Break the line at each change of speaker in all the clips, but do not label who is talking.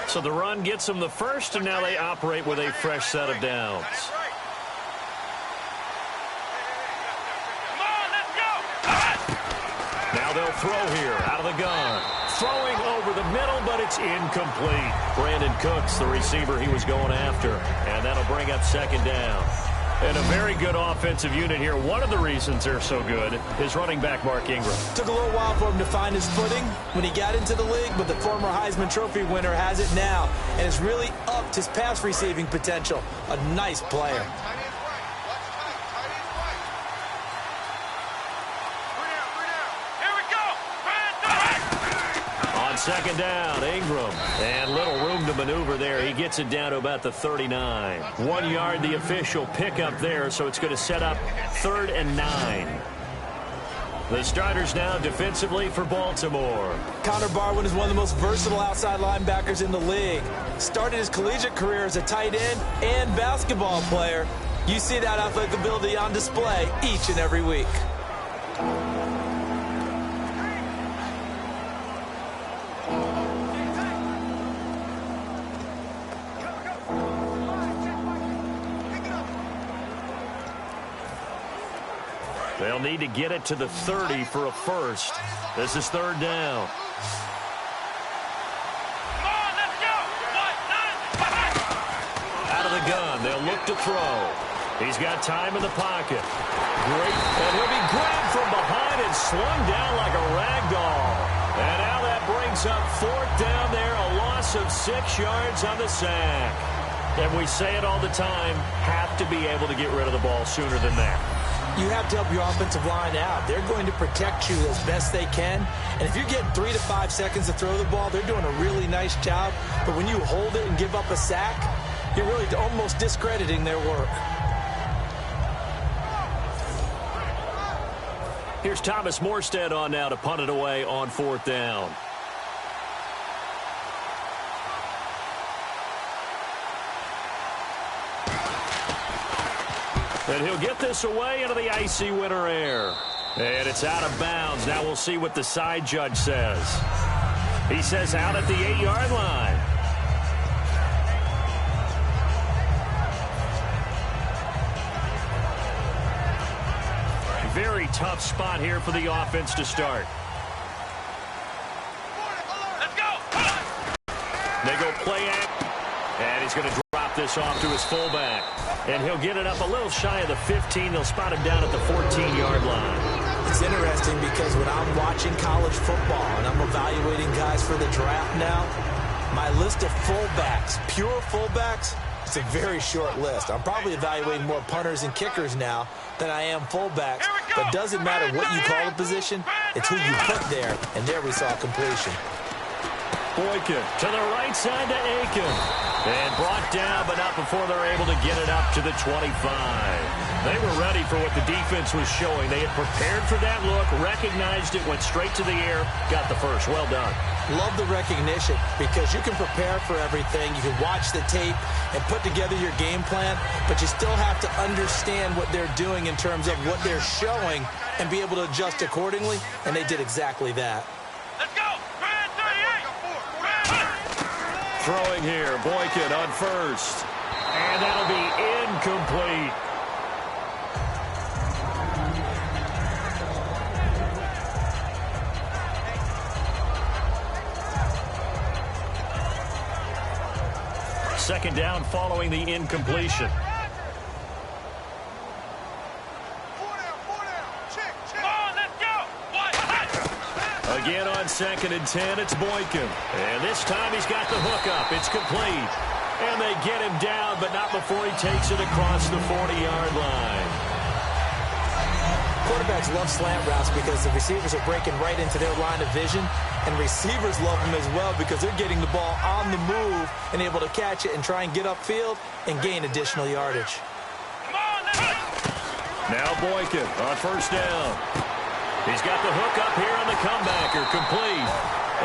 So the run gets them the first, and now they operate with a fresh set of downs. Now they'll throw here out of the gun. Throwing over the middle, but it's incomplete. Brandon Cooks, the receiver he was going after. And that'll bring up second down. And a very good offensive unit here. One of the reasons they're so good is running back Mark Ingram.
Took a little while for him to find his footing when he got into the league, but the former Heisman Trophy winner has it now and has really upped his pass receiving potential. A nice player.
Second down, Ingram. And little room to maneuver there. He gets it down to about the 39. 1 yard, the official pickup there, so it's going to set up 3rd and 9. The starters now defensively for Baltimore.
Connor Barwin is one of the most versatile outside linebackers in the league. Started his collegiate career as a tight end and basketball player. You see that athletic ability on display each and every week.
They'll need to get it to the 30 for a first. This is 3rd down. Out of the gun, they'll look to throw. He's got time in the pocket. Great, and he'll be grabbed from behind and slung down like a rag doll. And now that brings up 4th down there, a loss of 6 yards on the sack. And we say it all the time, have to be able to get rid of the ball sooner than that.
You have to help your offensive line out. They're going to protect you as best they can. And if you're getting 3 to 5 seconds to throw the ball, they're doing a really nice job. But when you hold it and give up a sack, you're really almost discrediting their work.
Here's Thomas Morstead on now to punt it away on 4th down. And he'll get this away into the icy winter air. And it's out of bounds. Now we'll see what the side judge says. He says out at the 8-yard line. Very tough spot here for the offense to start.
Let's go.
They go play act. And he's going to drop this off to his fullback. And he'll get it up a little shy of the 15. They'll spot him down at the 14-yard line.
It's interesting because when I'm watching college football and I'm evaluating guys for the draft now, my list of fullbacks, pure fullbacks, it's a very short list. I'm probably evaluating more punters and kickers now than I am fullbacks. But it doesn't matter what you call the position, it's who you put there. And there we saw completion.
Boykin to the right side to Aiken. And brought down, but not before they're able to get it up to the 25. They were ready for what the defense was showing. They had prepared for that look, recognized it, went straight to the air, got the first. Well done.
Love the recognition because you can prepare for everything. You can watch the tape and put together your game plan, but you still have to understand what they're doing in terms of what they're showing and be able to adjust accordingly, and they did exactly that.
Let's go.
Throwing here, Boykin on first. And that'll be incomplete. Second down following the incompletion. Again on 2nd and 10, it's Boykin. And this time he's got the hook up. It's complete. And they get him down, but not before he takes it across the 40-yard line.
Quarterbacks love slant routes because the receivers are breaking right into their line of vision. And receivers love them as well because they're getting the ball on the move and able to catch it and try and get upfield and gain additional yardage.
Now Boykin on first down. He's got the hook up here on the comebacker, complete.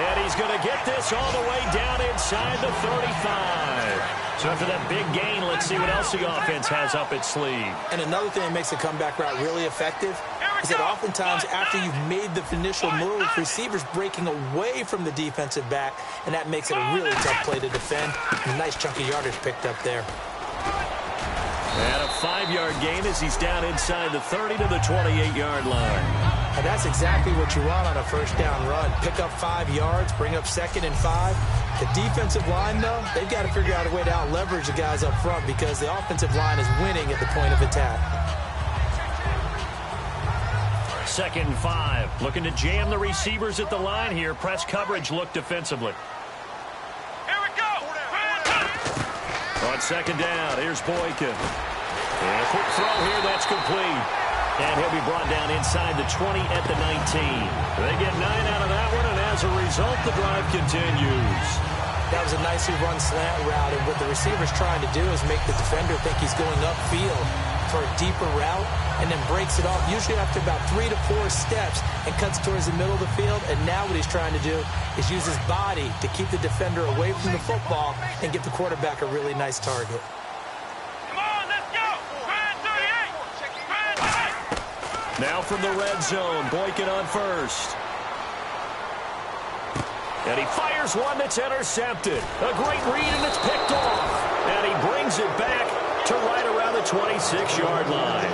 And he's going to get this all the way down inside the 35. So after that big gain, let's see what else the offense has up its sleeve.
And another thing that makes the comeback route really effective, is that oftentimes after you've made the initial move, receivers breaking away from the defensive back, and that makes it a really tough play to defend. A nice chunk of yardage picked up there.
And a 5-yard gain as he's down inside the 30 to the 28-yard line.
And that's exactly what you want on a first down run. Pick up 5 yards, bring up 2nd and 5. The defensive line, though, they've got to figure out a way to out-leverage the guys up front because the offensive line is winning at the point of attack.
2nd and 5. Looking to jam the receivers at the line here. Press coverage look defensively.
Here we go.
On 2nd down, here's Boykin. And a quick throw here, that's complete. And he'll be brought down inside the 20 at the 19. They get 9 out of that one, and as a result, the drive continues.
That was a nicely run slant route, and what the receiver's trying to do is make the defender think he's going upfield for a deeper route, and then breaks it off, usually after about 3 to 4 steps, and cuts towards the middle of the field. And now what he's trying to do is use his body to keep the defender away from the football and give the quarterback a really nice target.
Now from the red zone, Boykin on first. And he fires one that's intercepted. A great read, and it's picked off. And he brings it back to right around the 26-yard line.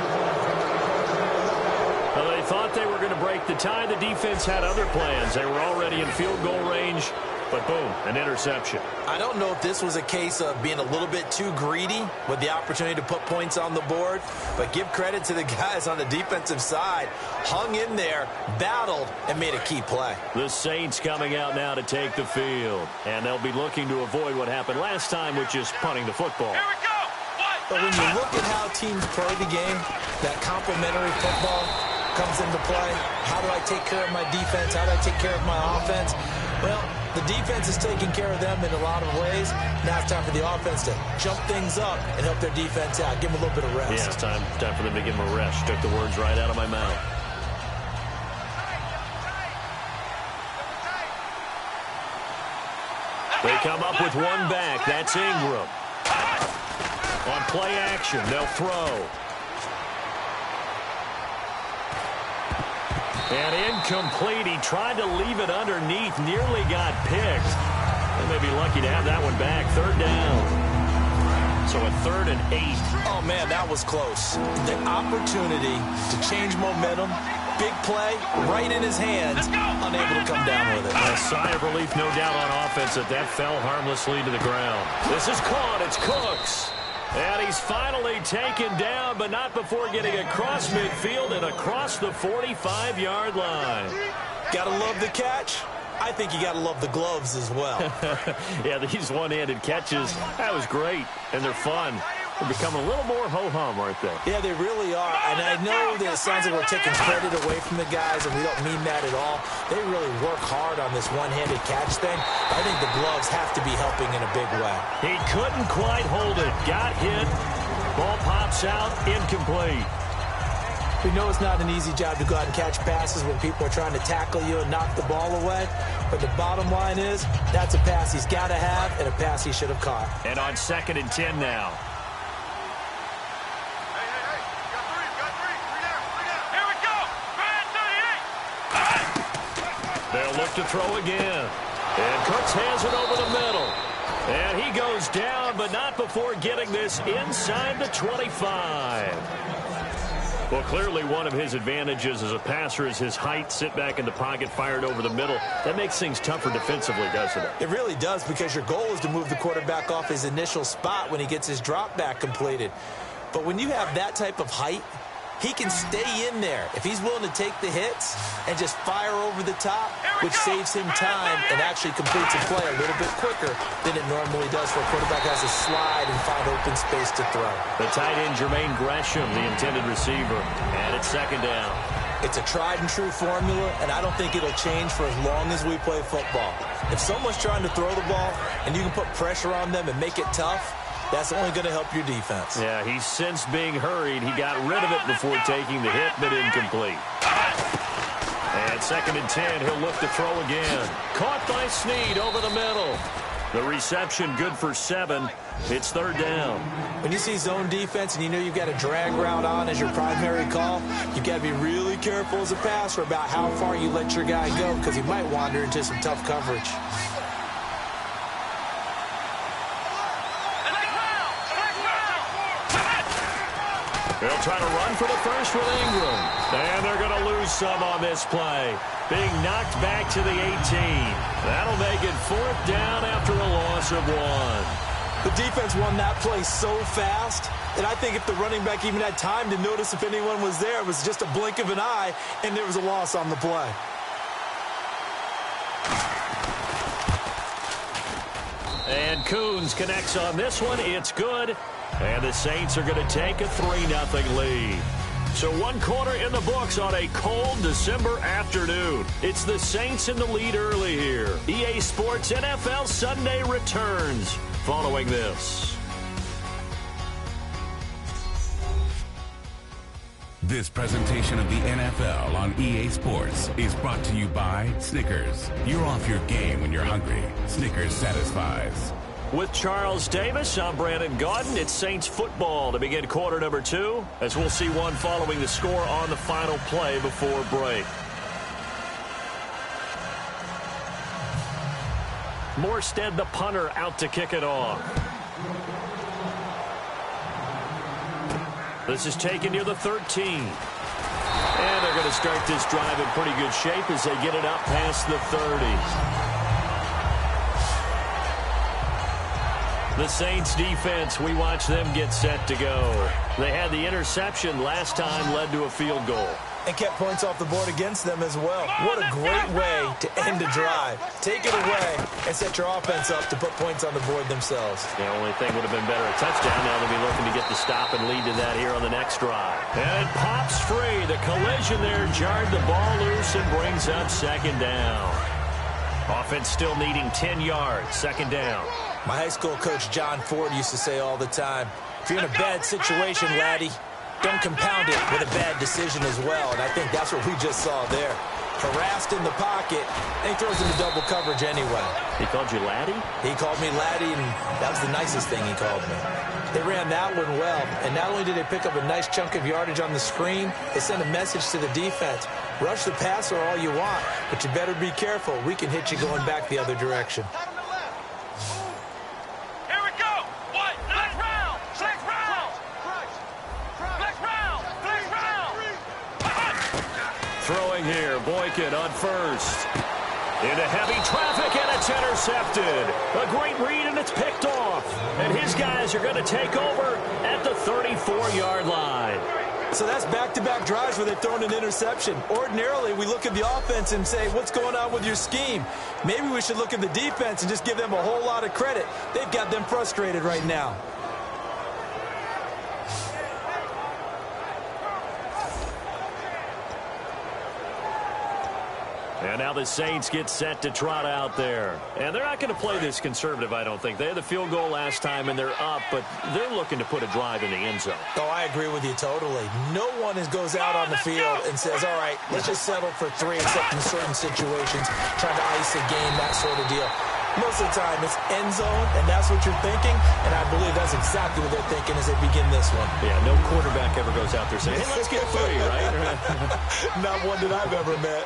Well, they thought they were going to break the tie. The defense had other plans. They were already in field goal range. But boom, an interception.
I don't know if this was a case of being a little bit too greedy with the opportunity to put points on the board, but give credit to the guys on the defensive side. Hung in there, battled, and made a key play.
The Saints coming out now to take the field, and they'll be looking to avoid what happened last time, which is punting the football.
Here we go.
But when you look at how teams play the game, that complementary football comes into play. How do I take care of my defense? How do I take care of my offense? Well, the defense is taking care of them in a lot of ways. Now it's time for the offense to jump things up and help their defense out. Give them a little bit of rest.
Yeah, it's time for them to give them a rest. Took the words right out of my mouth. They come up with one back. That's Ingram. On play action, they'll throw. And incomplete. He tried to leave it underneath. Nearly got picked. They may be lucky to have that one back. 3rd down. So a 3rd and 8.
Oh, man, that was close. The opportunity to change momentum. Big play, right in his hands. Unable to come down with it.
A sigh of relief, no doubt, on offense that fell harmlessly to the ground. This is caught. It's Cooks. And he's finally taken down, but not before getting across midfield and across the 45-yard line.
Gotta love the catch. I think you gotta love the gloves as well.
Yeah, these one-handed catches, that was great, and they're fun. They're becoming a little more ho-hum, aren't they?
Yeah, they really are. And I know that it sounds like we're taking credit away from the guys, and we don't mean that at all. They really work hard on this one-handed catch thing. I think the gloves have to be helping in a big way.
He couldn't quite hold it. Got hit. Ball pops out. Incomplete.
We know it's not an easy job to go out and catch passes when people are trying to tackle you and knock the ball away. But the bottom line is, that's a pass he's got to have and a pass he should have caught.
And on 2nd and 10 now. They'll look to throw again. And Cooks has it over the middle. And he goes down, but not before getting this inside the 25. Well, clearly one of his advantages as a passer is his height. Sit back in the pocket, fired over the middle. That makes things tougher defensively, doesn't it?
It really does, because your goal is to move the quarterback off his initial spot when he gets his drop back completed. But when you have that type of height, he can stay in there if he's willing to take the hits and just fire over the top, which saves him time and actually completes a play a little bit quicker than it normally does for a quarterback who has to slide and find open space to throw.
The tight end, Jermaine Gresham, the intended receiver. And it's 2nd down.
It's a tried and true formula, and I don't think it'll change for as long as we play football. If someone's trying to throw the ball and you can put pressure on them and make it tough, that's only going to help your defense.
Yeah, he's since being hurried. He got rid of it before taking the hit, but incomplete. And 2nd and 10, he'll look to throw again. Caught by Snead over the middle. The reception good for 7. It's 3rd down.
When you see zone defense and you know you've got a drag route on as your primary call, you've got to be really careful as a passer about how far you let your guy go because he might wander into some tough coverage.
They'll try to run for the first with Ingram. And they're going to lose some on this play. Being knocked back to the 18. That'll make it 4th down after a loss of 1.
The defense won that play so fast that I think if the running back even had time to notice if anyone was there, it was just a blink of an eye, and there was a loss on the play.
And Coons connects on this one. It's good. And the Saints are going to take a 3-0 lead. So 1 quarter in the books on a cold December afternoon. It's the Saints in the lead early here. EA Sports NFL Sunday returns following this.
This presentation of the NFL on EA Sports is brought to you by Snickers. You're off your game when you're hungry. Snickers satisfies.
With Charles Davis, I'm Brandon Gaudin. It's Saints football to begin quarter number 2, as we'll see one following the score on the final play before break. Morstead, the punter, out to kick it off. This is taken near the 13. And they're going to start this drive in pretty good shape as they get it up past the 30. The Saints defense, we watch them get set to go. They had the interception last time, led to a field goal.
And kept points off the board against them as well. What a great way to end a drive. Take it away and set your offense up to put points on the board themselves.
The only thing would have been better, a touchdown. Now they'll be looking to get the stop and lead to that here on the next drive. And it pops free. The collision there jarred the ball loose and brings up 2nd down. Offense still needing 10 yards, 2nd down.
My high school coach, John Ford, used to say all the time, if you're in a bad situation, laddie, don't compound it with a bad decision as well. And I think that's what we just saw there. Harassed in the pocket, and he throws into double coverage anyway.
He called you laddie?
He called me laddie, and that was the nicest thing he called me. They ran that one well, and not only did they pick up a nice chunk of yardage on the screen, they sent a message to the defense. Rush the passer all you want, but you better be careful. We can hit you going back the other direction.
Throwing here, Boykin on first. Into heavy traffic, and it's intercepted. A great read, and it's picked off. And his guys are going to take over at the 34-yard line.
So that's back-to-back drives where they've thrown an interception. Ordinarily, we look at the offense and say, what's going on with your scheme? Maybe we should look at the defense and just give them a whole lot of credit. They've got them frustrated right now.
And now the Saints get set to trot out there. And they're not going to play this conservative, I don't think. They had the field goal last time, and they're up, but they're looking to put a drive in the end zone.
Oh, I agree with you totally. No one goes out on the field and says, all right, let's just settle for 3, except in certain situations, trying to ice a game, that sort of deal. Most of the time, it's end zone, and that's what you're thinking, and I believe that's exactly what they're thinking as they begin this one.
Yeah, no quarterback ever goes out there saying, hey, let's get 3, right?
Not one that I've ever met.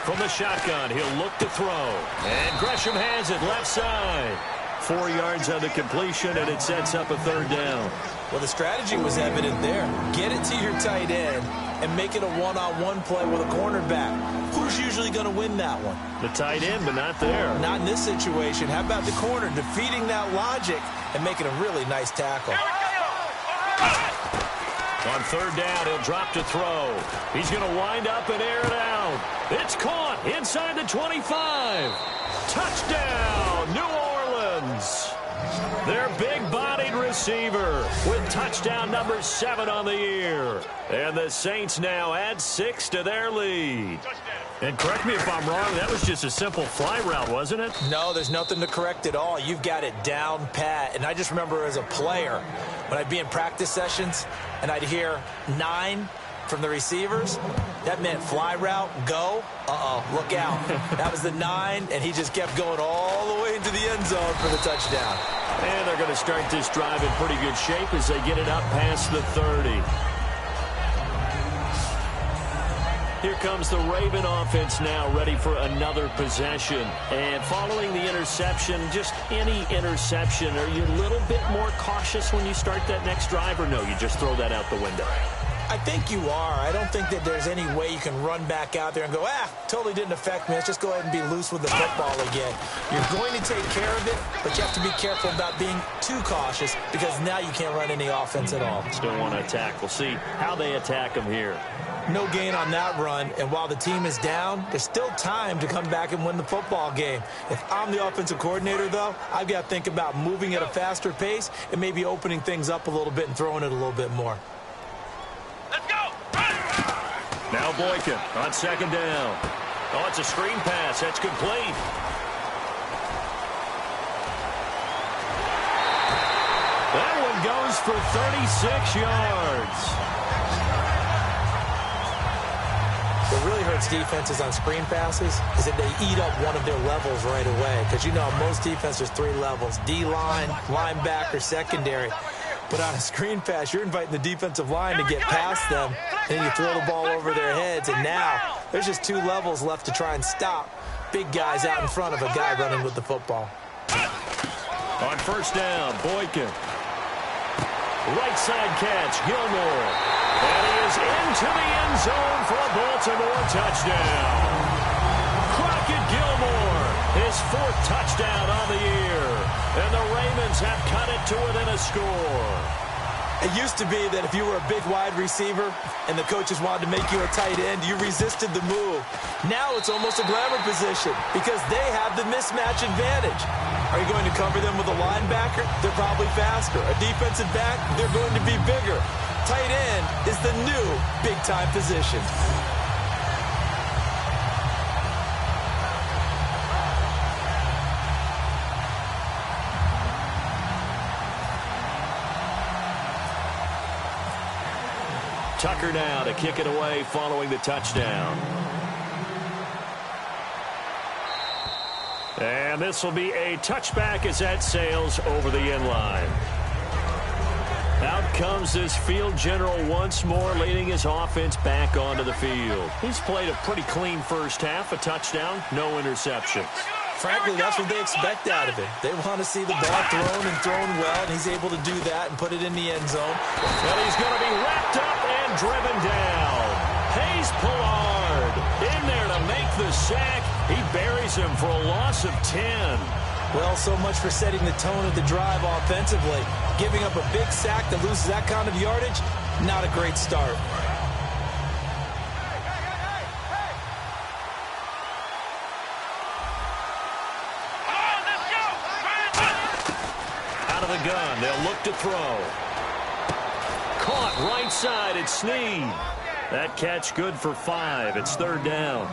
From the shotgun, he'll look to throw. And Gresham has it left side. 4 yards on the completion, and it sets up a 3rd down.
Well, the strategy was evident there. Get it to your tight end and make it a one-on-one play with a cornerback. Who's usually going to win that one?
The tight end, but not there.
Not in this situation. How about the corner defeating that logic and making a really nice tackle?
On 3rd down, he'll drop to throw. He's going to wind up and air it out. It's caught inside the 25. Touchdown, New Orleans. Their big-bodied receiver with touchdown number 7 on the year. And the Saints now add 6 to their lead. And correct me if I'm wrong, that was just a simple fly route, wasn't it?
No, there's nothing to correct at all. You've got it down pat. And I just remember as a player, when I'd be in practice sessions and I'd hear 9, from the receivers, that meant fly route, go, look out. That was the 9, and he just kept going all the way into the end zone for the touchdown.
And they're going to start this drive in pretty good shape as they get it up past the 30. Here comes the Raven offense now, ready for another possession. And following the interception, just any interception, are you a little bit more cautious when you start that next drive, or no, you just throw that out the window?
I think you are. I don't think that there's any way you can run back out there and go, totally didn't affect me. Let's just go ahead and be loose with the football again. You're going to take care of it, but you have to be careful about being too cautious because now you can't run any offense at all.
Still want to attack. We'll see how they attack them here.
No gain on that run, and while the team is down, there's still time to come back and win the football game. If I'm the offensive coordinator, though, I've got to think about moving at a faster pace and maybe opening things up a little bit and throwing it a little bit more.
Let's go!
Now Boykin on second down. Oh, it's a screen pass. That's complete. That one goes for 36 yards.
What really hurts defenses on screen passes is that they eat up one of their levels right away. Because, you know, most defenses, 3 levels. D-line, linebacker, secondary. But on a screen pass, you're inviting the defensive line to get past them. And you throw the ball over their heads. And now there's just 2 levels left to try and stop big guys out in front of a guy running with the football.
On first down, Boykin. Right side catch, Gilmore. And he is into the end zone for a Baltimore touchdown. Crockett Gilmore, his 4th touchdown on the year. And the Ravens have cut it to within a score.
It used to be that if you were a big wide receiver and the coaches wanted to make you a tight end, you resisted the move. Now it's almost a glamour position because they have the mismatch advantage. Are you going to cover them with a linebacker? They're probably faster. A defensive back? They're going to be bigger. Tight end is the new big-time position.
Tucker now to kick it away following the touchdown. And this will be a touchback as that sails over the end line. Out comes this field general once more, leading his offense back onto the field. He's played a pretty clean first half, a touchdown, no interceptions.
Frankly, that's what they expect out of him. They want to see the ball thrown and thrown well, and he's able to do that and put it in the end zone.
And he's going to be wrapped up and driven down. Hayes Pollard in there to make the sack. He buries him for a loss of 10.
Well, so much for setting the tone of the drive offensively. Giving up a big sack that loses that kind of yardage, not a great start.
Out of the gun, they'll look to throw. Caught right side, it's Snead. That catch good for 5. It's 3rd down.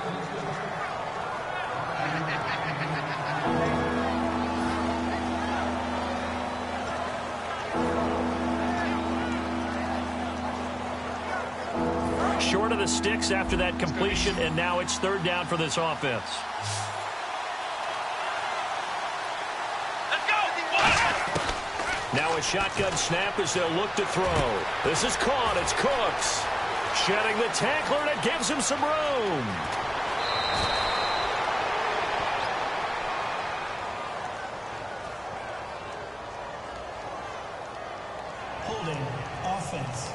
Short of the sticks after that completion, and now it's 3rd down for this offense.
Let's go!
Now a shotgun snap as they'll look to throw. This is caught. It's Cooks. Shedding the tackler, and it gives him some room.
Holding offense.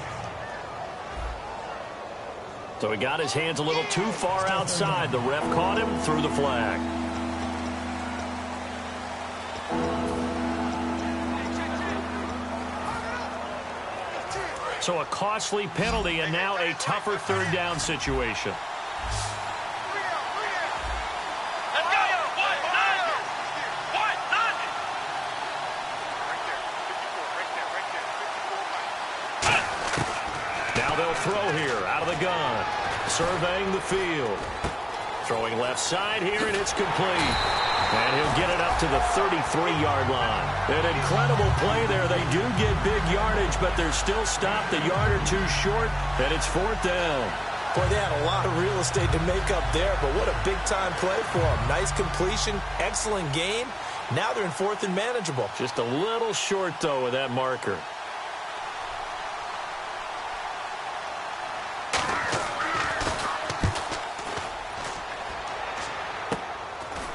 So he got his hands a little too far outside. The ref caught him, threw the flag. So a costly penalty and now a tougher 3rd down situation.
Let's go!
Now they'll throw here out of the gun. Surveying the field. Throwing left side here, and it's complete. And he'll get it up to the 33-yard line. An incredible play there. They do get big yardage, but they're still stopped a yard or two short, and it's 4th down.
Boy, they had a lot of real estate to make up there, but what a big-time play for them. Nice completion, excellent game. Now they're in 4th and manageable.
Just a little short, though, with that marker.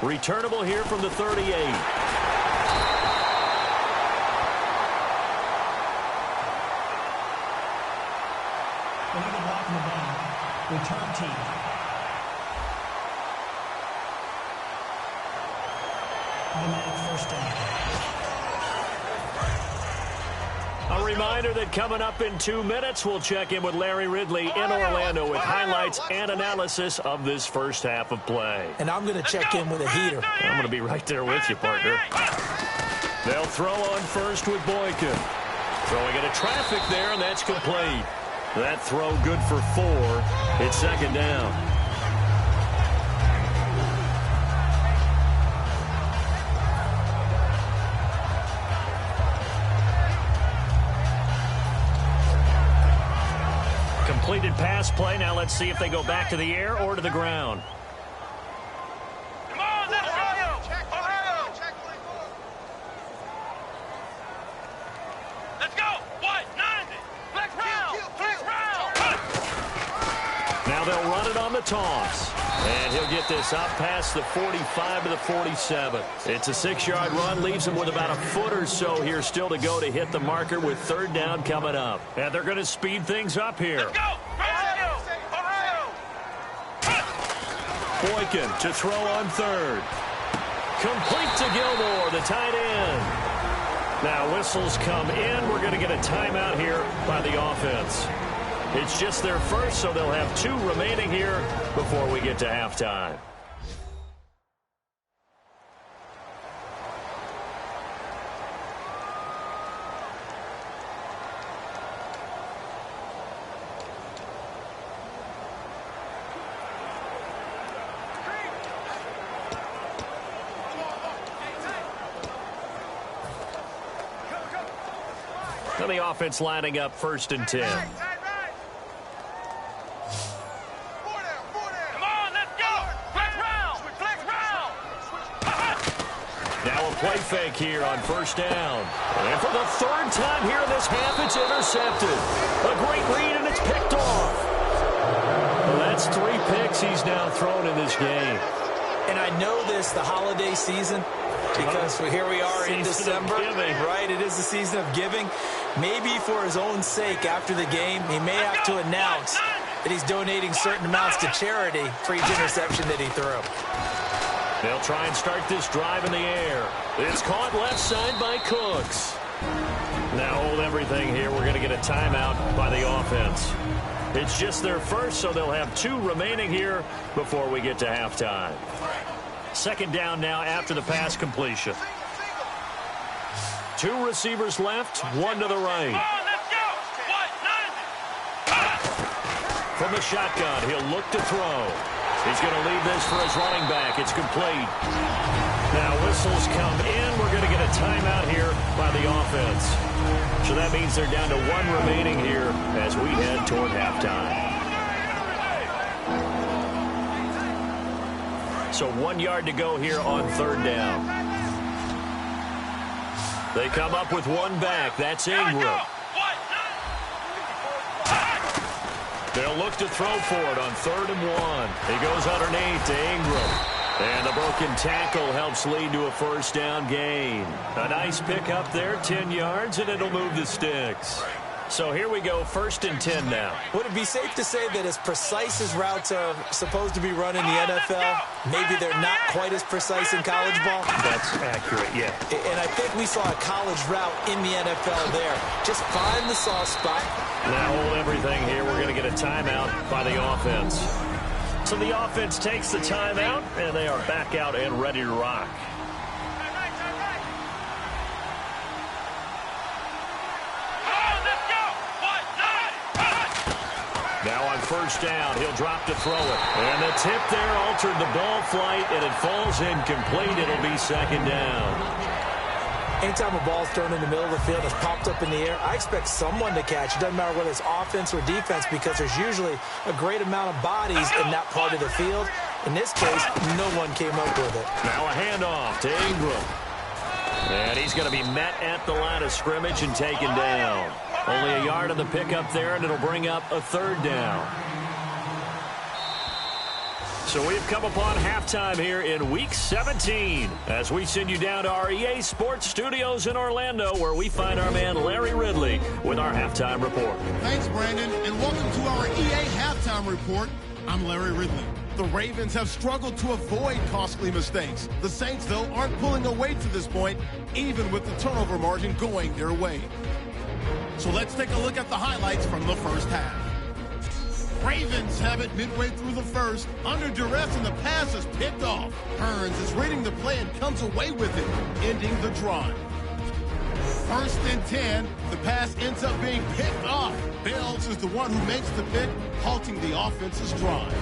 Returnable here from the 38.
Illegal block in the ball. Return team. Automatic first down.
A reminder that coming up in 2 minutes, we'll check in with Larry Ridley in Orlando with highlights and analysis of this first half of play.
And I'm going to check in with a heater.
I'm going to be right there with you, partner. They'll throw on first with Boykin. Throwing into traffic there, and that's complete. That throw good for 4. It's 2nd down. Completed pass play. Now let's see if they go back to the air or to the ground.
Come on, let's go! Ohio! Let's go! What? 90! Flex round! Flex round!
Now they'll run it on the toss. And he'll get this up past the 45 to the 47. It's a 6-yard run. Leaves him with about a foot or so here still to go to hit the marker with 3rd down coming up. And they're going to speed things up here.
Let's go! Ohio!
Boykin to throw on 3rd. Complete to Gilmore, the tight end. Now whistles come in. We're going to get a timeout here by the offense. It's just their first, so they'll have 2 remaining here before we get to halftime. Now the offense lining up 1st and 10. Play fake here on 1st down. And for the 3rd time here in this half, it's intercepted. A great read, and it's picked off. Well, that's 3 picks he's now thrown in this game.
And I know this, the holiday season, because here we are in December. Right, it is the season of giving. Maybe for his own sake after the game, he may have to announce that he's donating certain amounts to charity for each interception that he threw.
They'll try and start this drive in the air. It's caught left side by Cooks. Now hold everything here. We're going to get a timeout by the offense. It's just their first, so they'll have 2 remaining here before we get to halftime. 2nd down now after the pass completion. 2 receivers left, 1 to the right. From the shotgun, he'll look to throw. He's going to leave this for his running back. It's complete. Now whistles come in. We're going to get a timeout here by the offense. So that means they're down to 1 remaining here as we head toward halftime. So 1 yard to go here on 3rd down. They come up with 1 back. That's Ingram. They'll look to throw for it on 3rd and 1. He goes underneath to Ingram. And the broken tackle helps lead to a 1st down gain. A nice pick up there, 10 yards, and it'll move the sticks. So here we go, 1st and 10 now.
Would it be safe to say that as precise as routes are supposed to be run in the NFL, maybe they're not quite as precise in college ball?
That's accurate, yeah.
And I think we saw a college route in the NFL there. Just find the soft spot.
Now hold everything here. We're going to get a timeout by the offense. So the offense takes the timeout, and they are back out and ready to rock. Now on first down. He'll drop to throw it. And the tip there altered the ball flight, and it falls incomplete. It'll be second down.
Anytime a ball's thrown in the middle of the field, it's popped up in the air, I expect someone to catch. It doesn't matter whether it's offense or defense because there's usually a great amount of bodies in that part of the field. In this case, no one came up with it.
Now a handoff to Ingram. And he's going to be met at the line of scrimmage and taken down. Only a yard on the pickup there, and it'll bring up a third down. So we've come upon halftime here in Week 17 as we send you down to our EA Sports Studios in Orlando, where we find our man Larry Ridley with our halftime report.
Thanks, Brandon, and welcome to our EA Halftime Report. I'm Larry Ridley. The Ravens have struggled to avoid costly mistakes. The Saints, though, aren't pulling away to this point, even with the turnover margin going their way. So let's take a look at the highlights from the first half. Ravens have it midway through the first. Under duress, and the pass is picked off. Hearns is reading the play and comes away with it, ending the drive. 1st and 10, the pass ends up being picked off. Bales is the one who makes the pick, halting the offense's drive.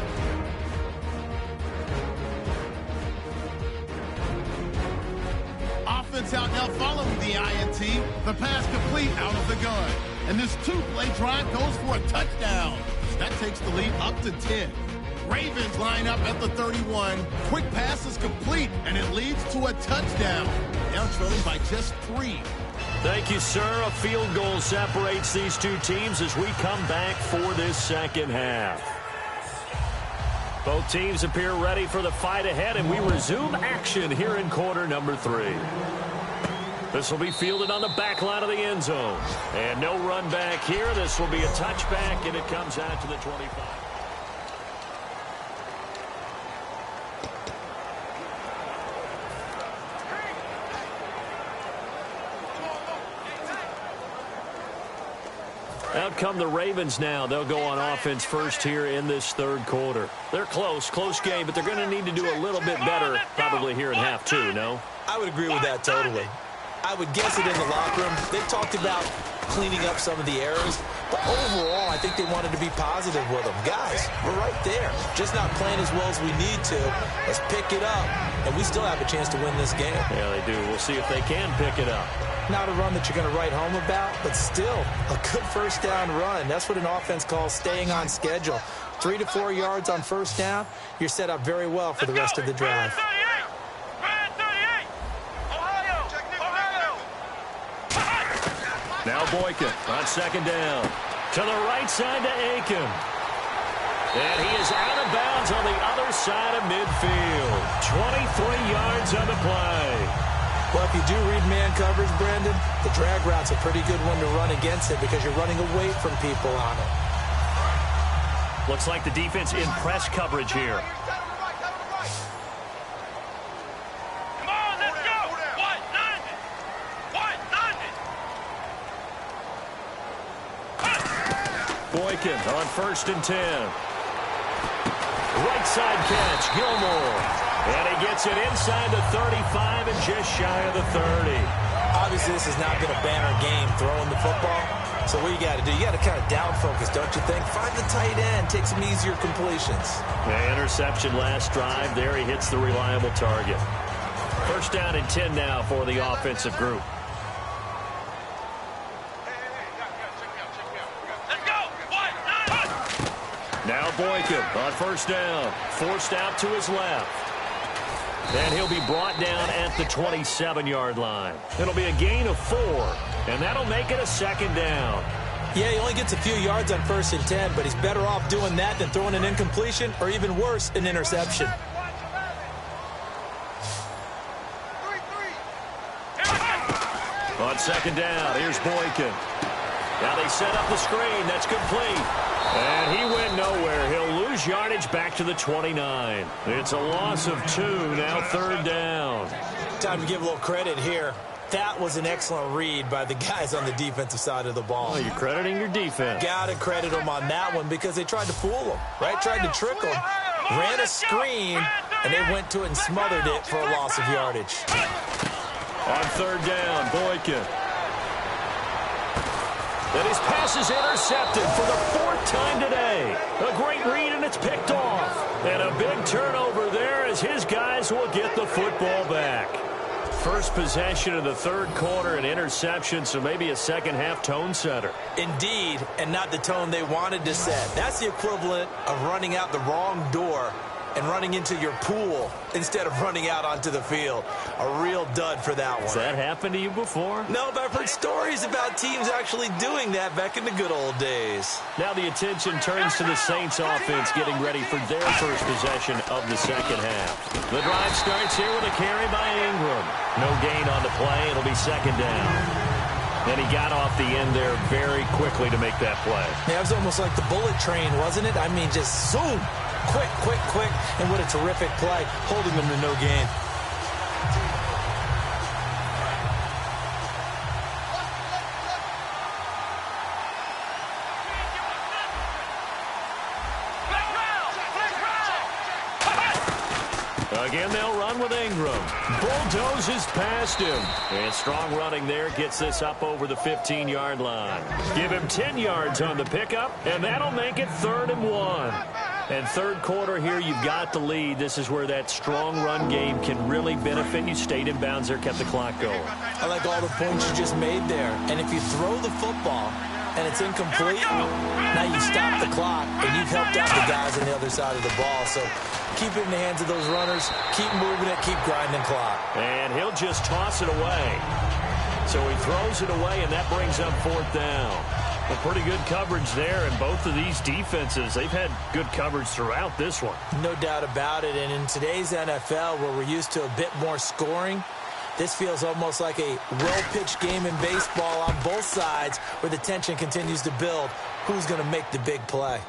Offense out now following the INT. The pass complete out of the gun. And this two-play drive goes for a touchdown. That takes the lead up to 10. Ravens line up at the 31. Quick pass is complete, and it leads to a touchdown. Now trailing by just 3.
Thank you, sir. A field goal separates these two teams as we come back for this second half. Both teams appear ready for the fight ahead, and we resume action here in quarter number 3. This will be fielded on the back line of the end zone. And no run back here. This will be a touchback, and it comes out to the 25. Out come the Ravens now. They'll go on offense first here in this third quarter. They're close game, but they're going to need to do a little bit better probably here in half 2, no?
I would agree with that totally. I would guess it in the locker room. They talked about cleaning up some of the errors, but overall, I think they wanted to be positive with them. Guys, we're right there. Just not playing as well as we need to. Let's pick it up, and we still have a chance to win this game.
Yeah, they do. We'll see if they can pick it up.
Not a run that you're going to write home about, but still a good first down run. That's what an offense calls staying on schedule. 3 to 4 yards on first down, you're set up very well for the rest of the drive.
Now Boykin on second down. To the right side to Aiken. And he is out of bounds on the other side of midfield. 23 yards on the play.
Well, if you do read man coverage, Brandon, the drag route's a pretty good one to run against it because you're running away from people on it.
Looks like the defense in press coverage here. Boykin on 1st and 10. Right side catch, Gilmore. And he gets it inside the 35 and just shy of the 30.
Obviously, this has not been a banner game throwing the football. So what you got to do, you got to kind of down focus, don't you think? Find the tight end, take some easier completions.
Yeah, interception last drive. There he hits the reliable target. 1st down and 10 now for the offensive group. Now Boykin on 1st down. Forced out to his left. And he'll be brought down at the 27-yard line. It'll be a gain of 4, and that'll make it a 2nd down.
Yeah, he only gets a few yards on 1st and 10, but he's better off doing that than throwing an incompletion or even worse, an interception.
On 2nd down, here's Boykin. Now they set up the screen. That's complete. And he went nowhere. He'll lose yardage back to the 29. It's a loss of 2, now 3rd down.
Time to give a little credit here. That was an excellent read by the guys on the defensive side of the ball.
Oh, you're crediting your defense.
Got to credit them on that one because they tried to fool them, right? Tried to trick them. Ran a screen, and they went to it and smothered it for a loss of yardage.
On 3rd down, Boykin. And his pass is intercepted for the 4th time today. A great read, and it's picked off. And a big turnover there as his guys will get the football back. First possession of the 3rd quarter, an interception, so maybe a second-half tone setter.
Indeed, and not the tone they wanted to set. That's the equivalent of running out the wrong door and running into your pool instead of running out onto the field. A real dud for that one.
Has that happened to you before?
No, but I've heard stories about teams actually doing that back in the good old days.
Now the attention turns to the Saints offense getting ready for their first possession of the second half. The drive starts here with a carry by Ingram. No gain on the play. It'll be 2nd down. And he got off the end there very quickly to make that play.
Yeah, it was almost like the bullet train, wasn't it? I mean, just zoom. Quick, quick, quick. And what a terrific play, holding them to no gain.
Again, they'll run with Ingram. Bulldozes past him. And strong running there gets this up over the 15-yard line. Give him 10 yards on the pickup, and that'll make it 3rd and 1. And 3rd quarter here, you've got the lead. This is where that strong run game can really benefit you. Stayed in bounds there, kept the clock going.
I like all the points you just made there. And if you throw the football and it's incomplete, now you stop the clock, and you've helped out the guys on the other side of the ball. So keep it in the hands of those runners. Keep moving it. Keep grinding clock.
And he'll just toss it away. So he throws it away, and that brings up 4th down. A pretty good coverage there, and both of these defenses, they've had good coverage throughout this one.
No doubt about it. And in today's NFL, where we're used to a bit more scoring, this feels almost like a well-pitched game in baseball on both sides where the tension continues to build. Who's going to make the big play?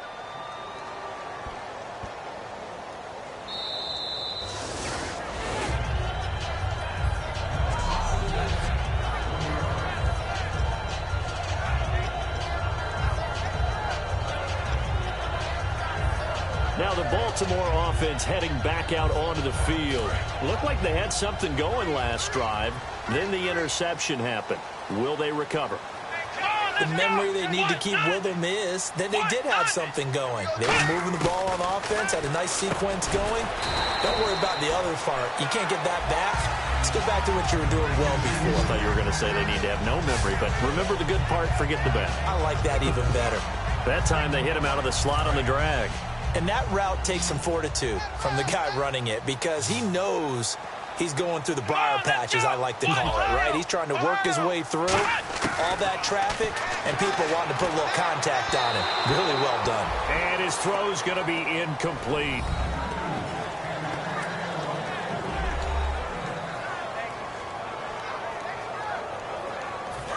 Now the Baltimore offense heading back out onto the field. Looked like they had something going last drive. Then the interception happened. Will they recover?
The memory they need to keep with them is that they did have something going. They were moving the ball on offense, had a nice sequence going. Don't worry about the other part. You can't get that back. Let's go back to what you were doing well before.
I thought you were going to say they need to have no memory, but remember the good part, forget the bad.
I like that even better.
That time they hit him out of the slot on the drag.
And that route takes some fortitude from the guy running it because he knows he's going through the briar patch, as I like to call it, right? He's trying to work his way through all that traffic and people wanting to put a little contact on him. Really well done.
And his throw's going to be incomplete.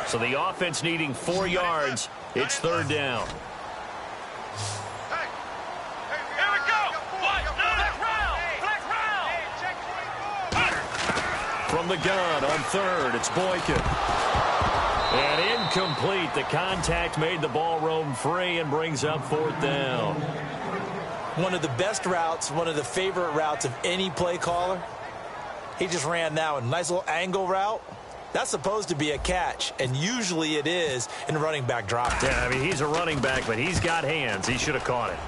So the offense needing 4 yards. It's 3rd down. From the gun on 3rd, it's Boykin. And incomplete. The contact made the ball roam free and brings up 4th down.
One of the best routes, one of the favorite routes of any play caller. He just ran that one. Nice little angle route. That's supposed to be a catch, and usually it is in running back drop.
Yeah, I mean, he's a running back, but he's got hands. He should have caught it.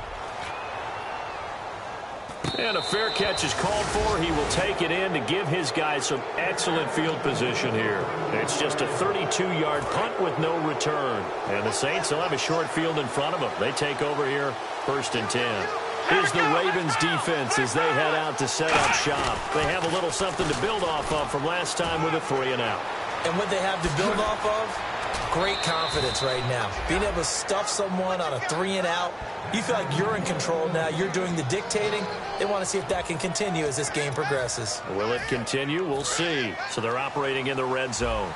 And a fair catch is called for. He will take it in to give his guys some excellent field position here. It's just a 32-yard punt with no return. And the Saints will have a short field in front of them. They take over here, 1st and 10. Here's the Ravens defense as they head out to set up shop. They have a little something to build off of from last time with a 3-and-out.
And what they have to build off of? Great confidence right now. Being able to stuff someone on a 3-and-out. You feel like you're in control now. You're doing the dictating. They want to see if that can continue as this game progresses.
Will it continue? We'll see. So they're operating in the red zone.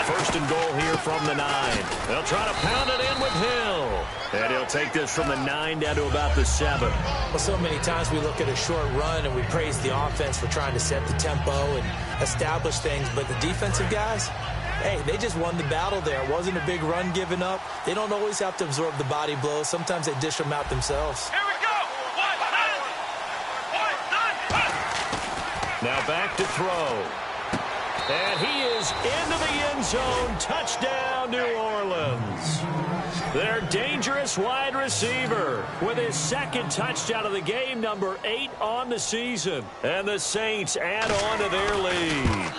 First and goal here from the 9. They'll try to pound it in with Hill. And he'll take this from the 9 down to about the 7.
Well, so many times we look at a short run and we praise the offense for trying to set the tempo and establish things. But the defensive guys, hey, they just won the battle there. It wasn't a big run given up. They don't always have to absorb the body blows. Sometimes they dish them out themselves.
Here we go.
Now back to throw. And he is into the end zone. Touchdown, New Orleans. Their dangerous wide receiver with his second touchdown of the game, number 8 on the season. And the Saints add on to their lead.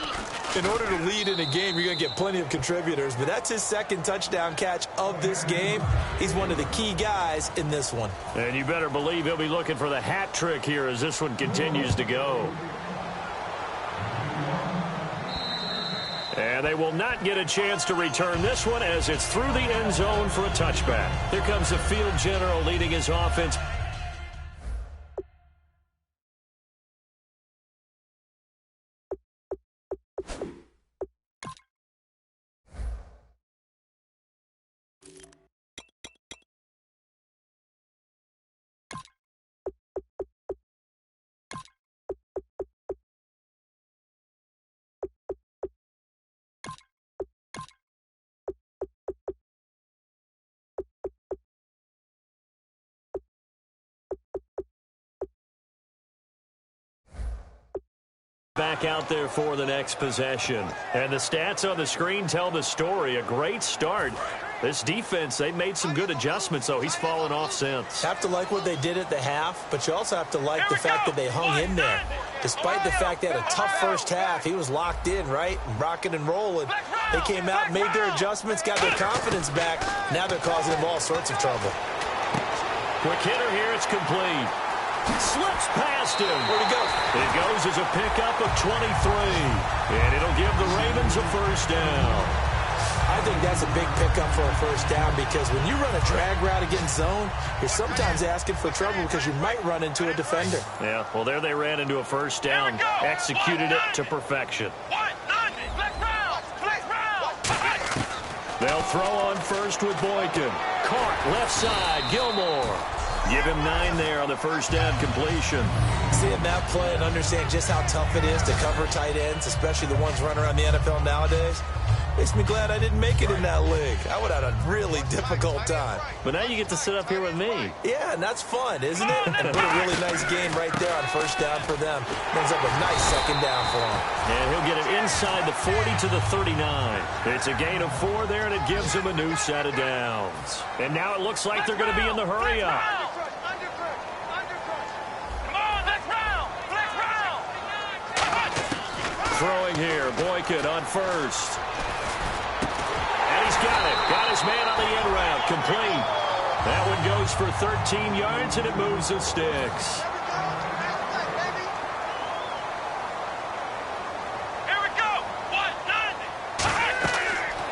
In order to lead in a game, you're going to get plenty of contributors, but that's his second touchdown catch of this game. He's one of the key guys in this one.
And you better believe he'll be looking for the hat trick here as this one continues to go. And they will not get a chance to return this one as it's through the end zone for a touchback. Here comes the field general leading his offense. Back out there for the next possession. And the stats on the screen tell the story. A great start. This defense, they made some good adjustments, though. He's fallen off since.
Have to like what they did at the half, but you also have to like the fact that they hung in there. Despite the fact they had a tough first half, he was locked in, right? Rocking and rolling. They came out, made their adjustments, got their confidence back. Now they're causing them all sorts of trouble.
Quick hitter here. It's complete. Slips past him.
Where'd he go?
It goes as a pickup of 23. And it'll give the Ravens a first down.
I think that's a big pickup for a first down because when you run a drag route against zone, you're sometimes asking for trouble because you might run into a defender.
Yeah, well, there they ran into a first down. Executed it to perfection. They'll throw on first with Boykin. Caught left side, Gilmore. Give him 9 there on the first down completion.
Seeing that play and understand just how tough it is to cover tight ends, especially the ones running around the NFL nowadays, makes me glad I didn't make it in that league. I would have had a really difficult time.
But now you get to sit up here with me.
Yeah, and that's fun, isn't it? And put a really nice game right there on first down for them. Brings up a nice second down for him.
And he'll get it inside the 40 to the 39. It's a gain of 4 there, and it gives him a new set of downs. And now it looks like they're going to be in the hurry-up. Throwing here, Boykin on first. And he's got it. Got his man on the end route. Complete. That one goes for 13 yards, and it moves the sticks.
Here we go.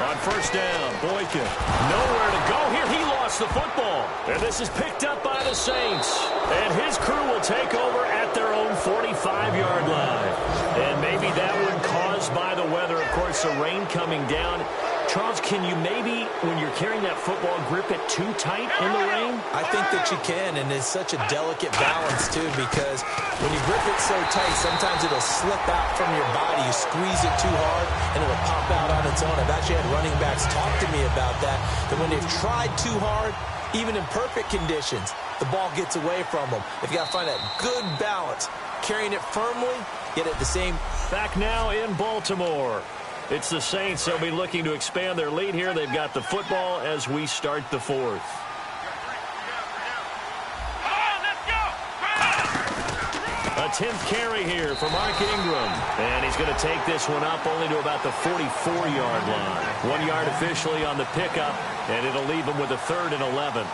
On first down, Boykin. Nowhere to go here. He lost the football. And this is picked up by the Saints. And his crew will take over at their own 45-yard line. And maybe that one caused by the weather. Of course, the rain coming down. Charles, can you maybe, when you're carrying that football, grip it too tight in the rain?
I think that you can, and it's such a delicate balance, too, because when you grip it so tight, sometimes it'll slip out from your body. You squeeze it too hard, and it'll pop out on its own. I've actually had running backs talk to me about that when they've tried too hard, even in perfect conditions, the ball gets away from them. They've got to find that good balance, carrying it firmly, yet at the same.
Back now in Baltimore. It's the Saints. They'll be looking to expand their lead here. They've got the football as we start the 4th. A 10th carry here for Mark Ingram. And he's going to take this one up only to about the 44-yard line. 1 yard officially on the pickup, and it'll leave him with a 3rd and 11.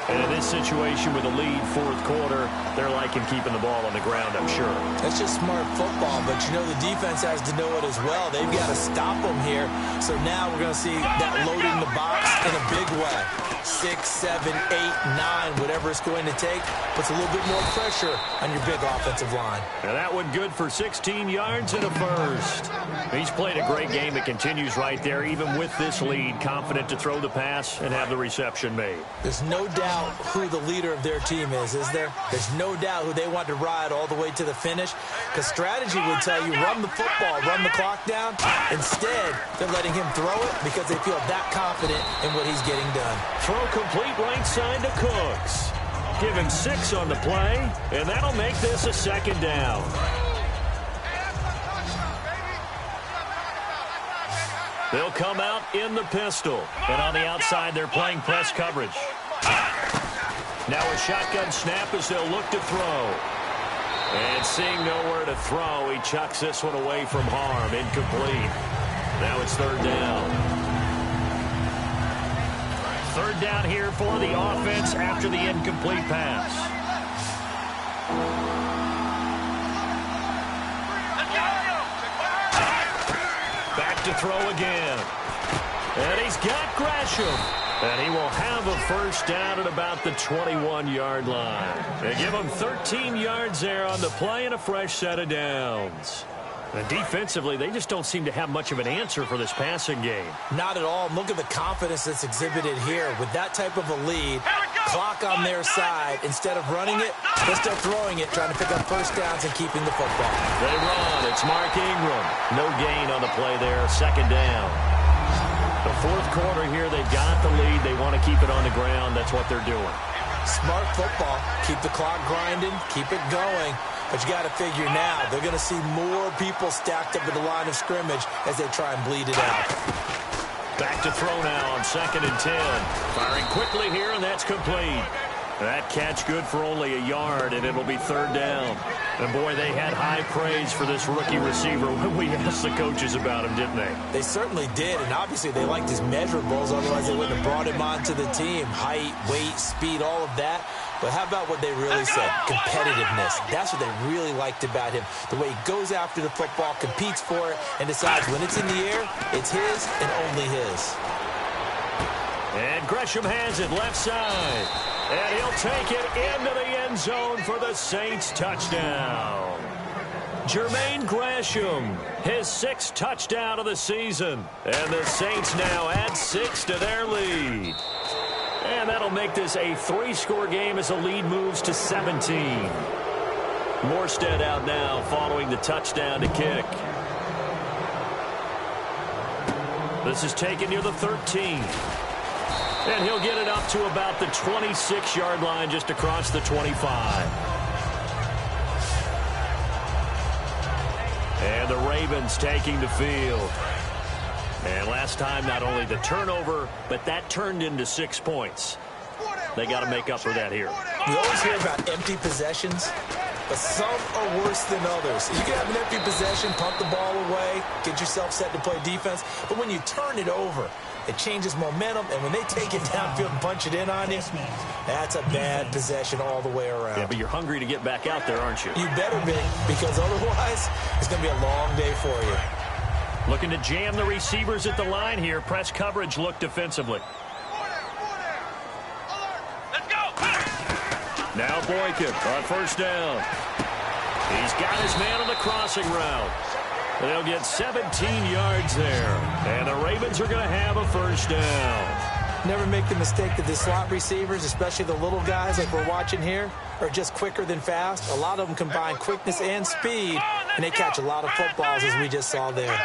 And in this situation with a lead, 4th quarter, they're liking keeping the ball on the ground, I'm sure.
That's just smart football, but you know the defense has to know it as well. They've got to stop them here. So now we're going to see that loading the box in a big way. 6, 7, 8, 9, whatever it's going to take, puts a little bit more pressure on your big offensive line.
And that one good for 16 yards and a first. He's played a great game that continues right there, even with this lead, confident to throw the pass and have the reception made.
There's no doubt who the leader of their team is there? There's no doubt who they want to ride all the way to the finish, because strategy would tell you run the football, run the clock down. Instead, they're letting him throw it because they feel that confident in what he's getting done.
Throw complete right side to Cooks. Give him 6 on the play, and that'll make this a 2nd down. They'll come out in the pistol. And on the outside, they're playing press coverage. Now a shotgun snap as they'll look to throw. And seeing nowhere to throw, he chucks this one away from harm. Incomplete. Now it's third down. Third down here for the offense after the incomplete pass. Back to throw again. And he's got Gresham. And he will have a first down at about the 21-yard line. They give him 13 yards there on the play and a fresh set of downs. And defensively, they just don't seem to have much of an answer for this passing game.
Not at all. Look at the confidence that's exhibited here. With that type of a lead, clock on their side, instead of running it, they're still throwing it, trying to pick up first downs and keeping the football.
They run. It's Mark Ingram. No gain on the play there. Second down. The fourth quarter here, they've got the lead. They want to keep it on the ground. That's what they're doing.
Smart football. Keep the clock grinding. Keep it going. But you got to figure now, they're going to see more people stacked up at the line of scrimmage as they try and bleed it out.
Back to throw now on 2nd and 10. Firing quickly here, and that's complete. That catch good for only a yard, and it'll be third down. And, boy, they had high praise for this rookie receiver when we asked the coaches about him, didn't they?
They certainly did, and obviously they liked his measurables. Otherwise, they wouldn't have brought him onto the team. Height, weight, speed, all of that. But how about what they really said? Competitiveness. That's what they really liked about him. The way he goes after the football, competes for it, and decides when it's in the air, it's his and only his.
And Gresham has it left side. And he'll take it into the end zone for the Saints touchdown. Jermaine Gresham, his 6th touchdown of the season. And the Saints now add 6 to their lead. And that'll make this a 3-score game as the lead moves to 17. Morstead out now following the touchdown to kick. This is taken near the 13. And he'll get it up to about the 26-yard line just across the 25. And the Ravens taking the field. And last time, not only the turnover, but that turned into 6 points. They got to make up for that here.
We always hear about empty possessions, but some are worse than others. You can have an empty possession, punt the ball away, get yourself set to play defense. But when you turn it over, it changes momentum, and when they take it downfield and punch it in on you, that's a bad possession all the way around.
Yeah, but you're hungry to get back out there, aren't you?
You better be, because otherwise, it's going to be a long day for you.
Looking to jam the receivers at the line here. Press coverage look defensively.
Let's go.
Now Boykin on first down. He's got his man on the crossing route. They'll get 17 yards there. And the Ravens are going to have a first down.
Never make the mistake that the slot receivers, especially the little guys like we're watching here, are just quicker than fast. A lot of them combine quickness and speed, and they catch a lot of footballs, as we just saw there.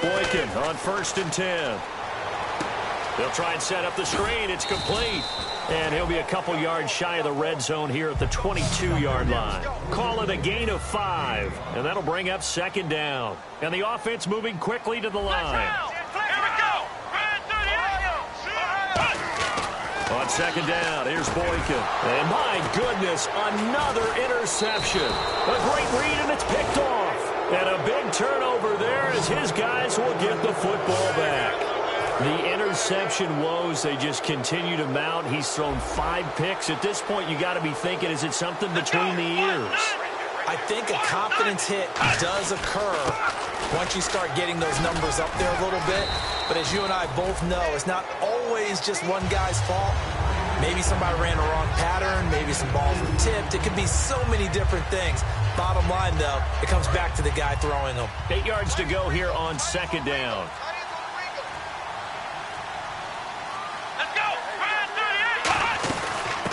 Boykin on 1st and 10. They'll try and set up the screen. It's complete. And he'll be a couple yards shy of the red zone here at the 22-yard line. Call it a gain of 5. And that'll bring up 2nd down. And the offense moving quickly to the line. On 2nd down, here's Boykin. And my goodness, another interception. A great read, and it's picked off. And a big turnover there as his guys will get the football back. The interception woes, they just continue to mount. He's thrown 5 picks. At this point, you got to be thinking, is it something between the ears?
I think a confidence hit does occur once you start getting those numbers up there a little bit. But as you and I both know, it's not always just one guy's fault. Maybe somebody ran a wrong pattern. Maybe some balls were tipped. It could be so many different things. Bottom line, though, it comes back to the guy throwing them.
8 yards to go here on 2nd down.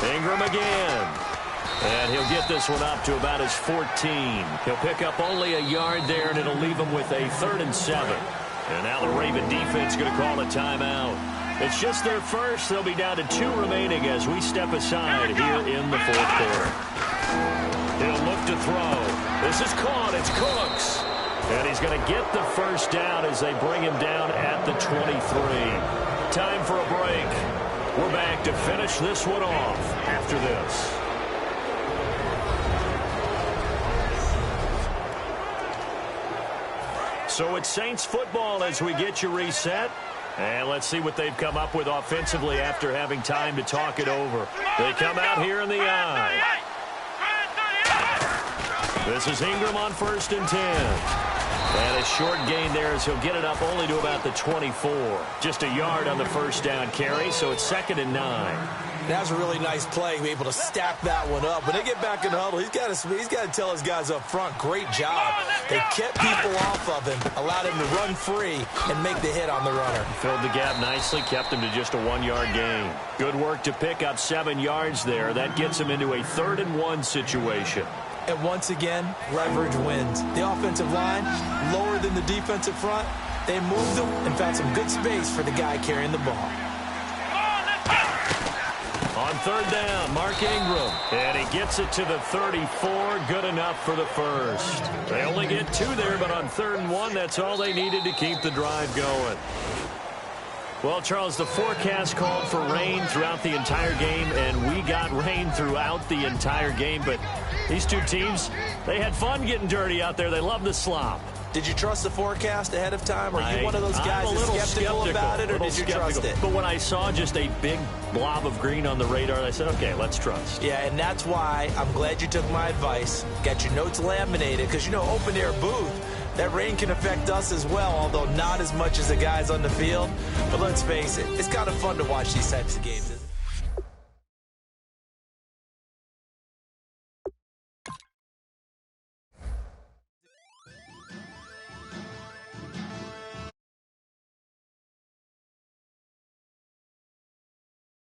Ingram again. And he'll get this one up to about his 14. He'll pick up only a yard there, and it'll leave him with a 3rd and 7. And now the Raven defense going to call a timeout. It's just their first. They'll be down to 2 remaining as we step aside here in the 4th quarter. He'll look to throw. This is caught. It's Cooks. And he's going to get the first down as they bring him down at the 23. Time for a break. We're back to finish this one off after this. So it's Saints football as we get you reset. And let's see what they've come up with offensively after having time to talk it over. They come out here in the eye. This is Ingram on 1st and 10. And a short gain there as he'll get it up only to about the 24. Just a yard on the first down carry, so it's 2nd and 9.
That was a really nice play, be able to stack that one up. When they get back in the huddle, he's got to tell his guys up front, great job. They kept people off of him, allowed him to run free and make the hit on the runner.
Filled the gap nicely, kept him to just a 1-yard gain. Good work to pick up 7 yards there. That gets him into a 3rd and 1 situation.
And once again, leverage wins. The offensive line, lower than the defensive front. They moved them and found some good space for the guy carrying the ball.
On 3rd down, Mark Ingram. And he gets it to the 34. Good enough for the first. They only get 2 there, but on 3rd and 1, that's all they needed to keep the drive going. Well, Charles, the forecast called for rain throughout the entire game, and we got rain throughout the entire game. But these two teams, they had fun getting dirty out there. They love the slop.
Did you trust the forecast ahead of time? Are you one of those guys that's skeptical about it, or did you trust it?
But when I saw just a big blob of green on the radar, I said, okay, let's trust.
Yeah, and that's why I'm glad you took my advice. Got your notes laminated, because, you know, open-air booth, that rain can affect us as well, although not as much as the guys on the field. But let's face it, it's kind of fun to watch these types of games.